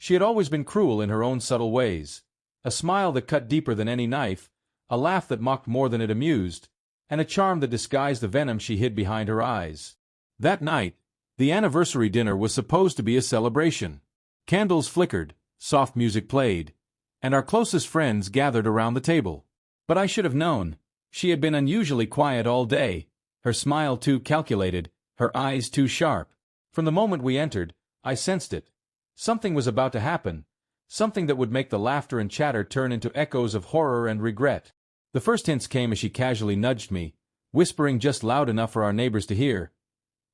She had always been cruel in her own subtle ways. A smile that cut deeper than any knife, a laugh that mocked more than it amused, and a charm that disguised the venom she hid behind her eyes. That night, the anniversary dinner was supposed to be a celebration. Candles flickered, soft music played, and our closest friends gathered around the table. But I should have known. She had been unusually quiet all day, her smile too calculated, her eyes too sharp. From the moment we entered, I sensed it. Something was about to happen, something that would make the laughter and chatter turn into echoes of horror and regret. The first hints came as she casually nudged me, whispering just loud enough for our neighbors to hear.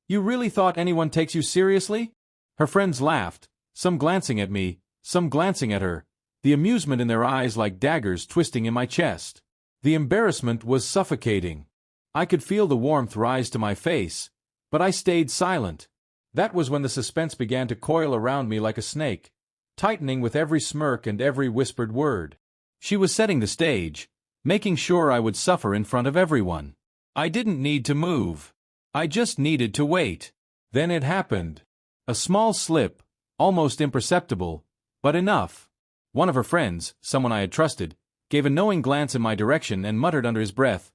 "You really thought anyone takes you seriously?" Her friends laughed, some glancing at me, some glancing at her, the amusement in their eyes like daggers twisting in my chest. The embarrassment was suffocating. I could feel the warmth rise to my face, but I stayed silent. That was when the suspense began to coil around me like a snake, tightening with every smirk and every whispered word. She was setting the stage, making sure I would suffer in front of everyone. I didn't need to move. I just needed to wait. Then it happened. A small slip, almost imperceptible, but enough. One of her friends, someone I had trusted, gave a knowing glance in my direction and muttered under his breath,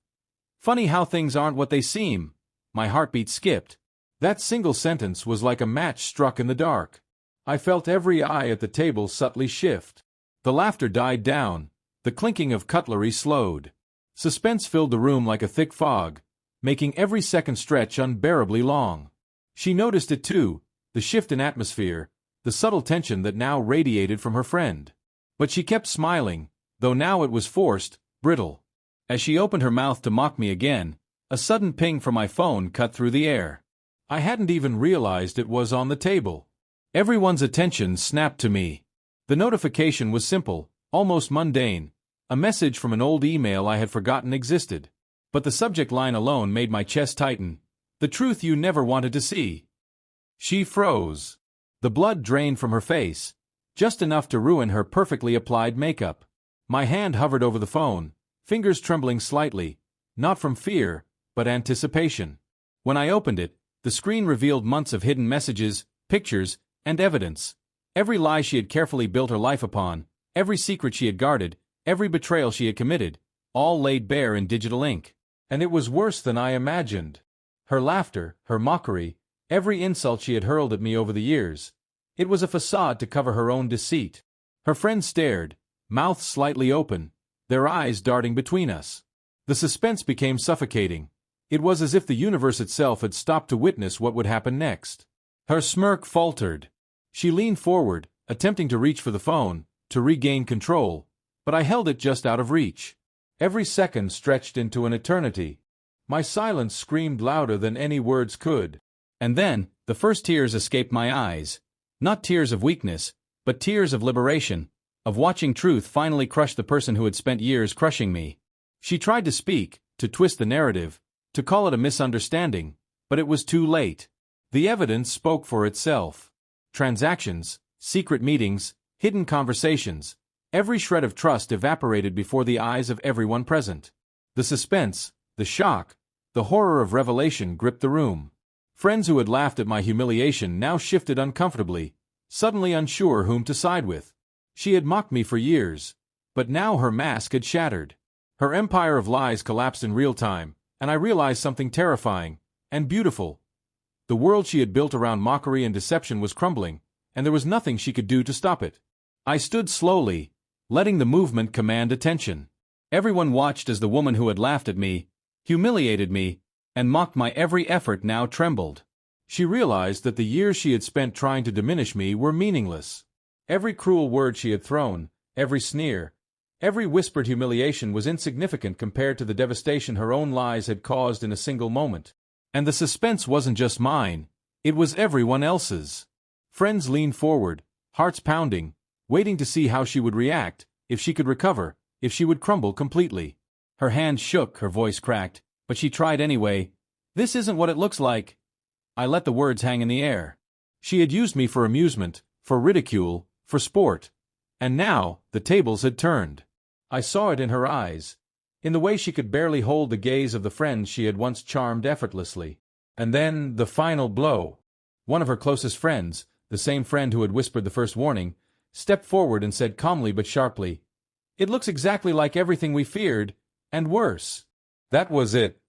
"Funny how things aren't what they seem." My heartbeat skipped. That single sentence was like a match struck in the dark. I felt every eye at the table subtly shift. The laughter died down. The clinking of cutlery slowed. Suspense filled the room like a thick fog, making every second stretch unbearably long. She noticed it too, the shift in atmosphere, the subtle tension that now radiated from her friend. But she kept smiling, though now it was forced, brittle. As she opened her mouth to mock me again, a sudden ping from my phone cut through the air. I hadn't even realized it was on the table. Everyone's attention snapped to me. The notification was simple, almost mundane, a message from an old email I had forgotten existed. But the subject line alone made my chest tighten. "The truth you never wanted to see." She froze. The blood drained from her face, just enough to ruin her perfectly applied makeup. My hand hovered over the phone, fingers trembling slightly, not from fear, but anticipation. When I opened it, the screen revealed months of hidden messages, pictures, and evidence. Every lie she had carefully built her life upon, every secret she had guarded, every betrayal she had committed, all laid bare in digital ink. And it was worse than I imagined. Her laughter, her mockery, every insult she had hurled at me over the years. It was a facade to cover her own deceit. Her friends stared, mouths slightly open, their eyes darting between us. The suspense became suffocating. It was as if the universe itself had stopped to witness what would happen next. Her smirk faltered. She leaned forward, attempting to reach for the phone, to regain control, but I held it just out of reach. Every second stretched into an eternity. My silence screamed louder than any words could. And then, the first tears escaped my eyes. Not tears of weakness, but tears of liberation, of watching truth finally crush the person who had spent years crushing me. She tried to speak, to twist the narrative, to call it a misunderstanding, but it was too late. The evidence spoke for itself. Transactions, secret meetings, hidden conversations, every shred of trust evaporated before the eyes of everyone present. The suspense, the shock, the horror of revelation gripped the room. Friends who had laughed at my humiliation now shifted uncomfortably, suddenly unsure whom to side with. She had mocked me for years, but now her mask had shattered. Her empire of lies collapsed in real time, and I realized something terrifying and beautiful. The world she had built around mockery and deception was crumbling, and there was nothing she could do to stop it. I stood slowly, letting the movement command attention. Everyone watched as the woman who had laughed at me, humiliated me, and mocked my every effort now trembled. She realized that the years she had spent trying to diminish me were meaningless. Every cruel word she had thrown, every sneer, every whispered humiliation was insignificant compared to the devastation her own lies had caused in a single moment. And the suspense wasn't just mine, it was everyone else's. Friends leaned forward, hearts pounding, waiting to see how she would react, if she could recover, if she would crumble completely. Her hand shook, her voice cracked, but she tried anyway. "This isn't what it looks like." I let the words hang in the air. She had used me for amusement, for ridicule, for sport. And now, the tables had turned. I saw it in her eyes, in the way she could barely hold the gaze of the friends she had once charmed effortlessly. And then, the final blow. One of her closest friends, the same friend who had whispered the first warning, stepped forward and said calmly but sharply, "It looks exactly like everything we feared, and worse." That was it.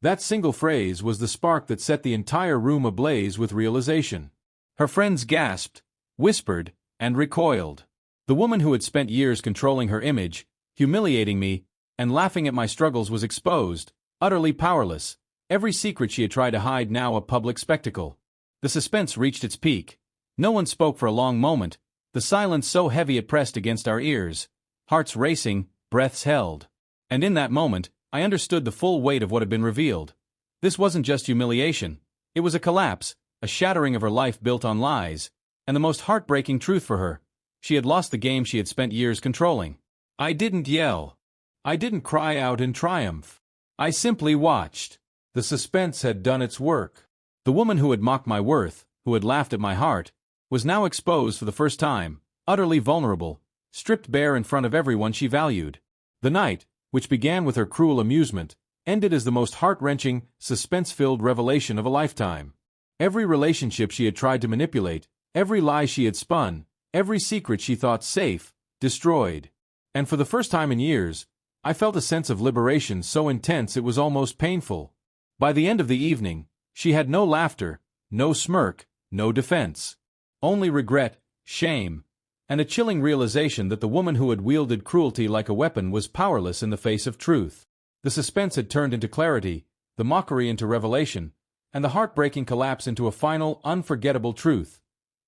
That single phrase was the spark that set the entire room ablaze with realization. Her friends gasped, whispered, and recoiled. The woman who had spent years controlling her image, humiliating me, and laughing at my struggles was exposed, utterly powerless, every secret she had tried to hide now a public spectacle. The suspense reached its peak. No one spoke for a long moment, the silence so heavy it pressed against our ears, hearts racing, breaths held. And in that moment, I understood the full weight of what had been revealed. This wasn't just humiliation. It was a collapse, a shattering of her life built on lies, and the most heartbreaking truth for her. She had lost the game she had spent years controlling. I didn't yell. I didn't cry out in triumph. I simply watched. The suspense had done its work. The woman who had mocked my worth, who had laughed at my heart, was now exposed for the first time, utterly vulnerable, stripped bare in front of everyone she valued. The night, which began with her cruel amusement, ended as the most heart-wrenching, suspense-filled revelation of a lifetime. Every relationship she had tried to manipulate, every lie she had spun, every secret she thought safe, destroyed. And for the first time in years, I felt a sense of liberation so intense it was almost painful. By the end of the evening, she had no laughter, no smirk, no defense. Only regret, shame, and a chilling realization that the woman who had wielded cruelty like a weapon was powerless in the face of truth. The suspense had turned into clarity, the mockery into revelation, and the heartbreaking collapse into a final, unforgettable truth.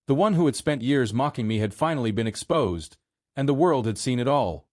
The one who had spent years mocking me had finally been exposed, and the world had seen it all.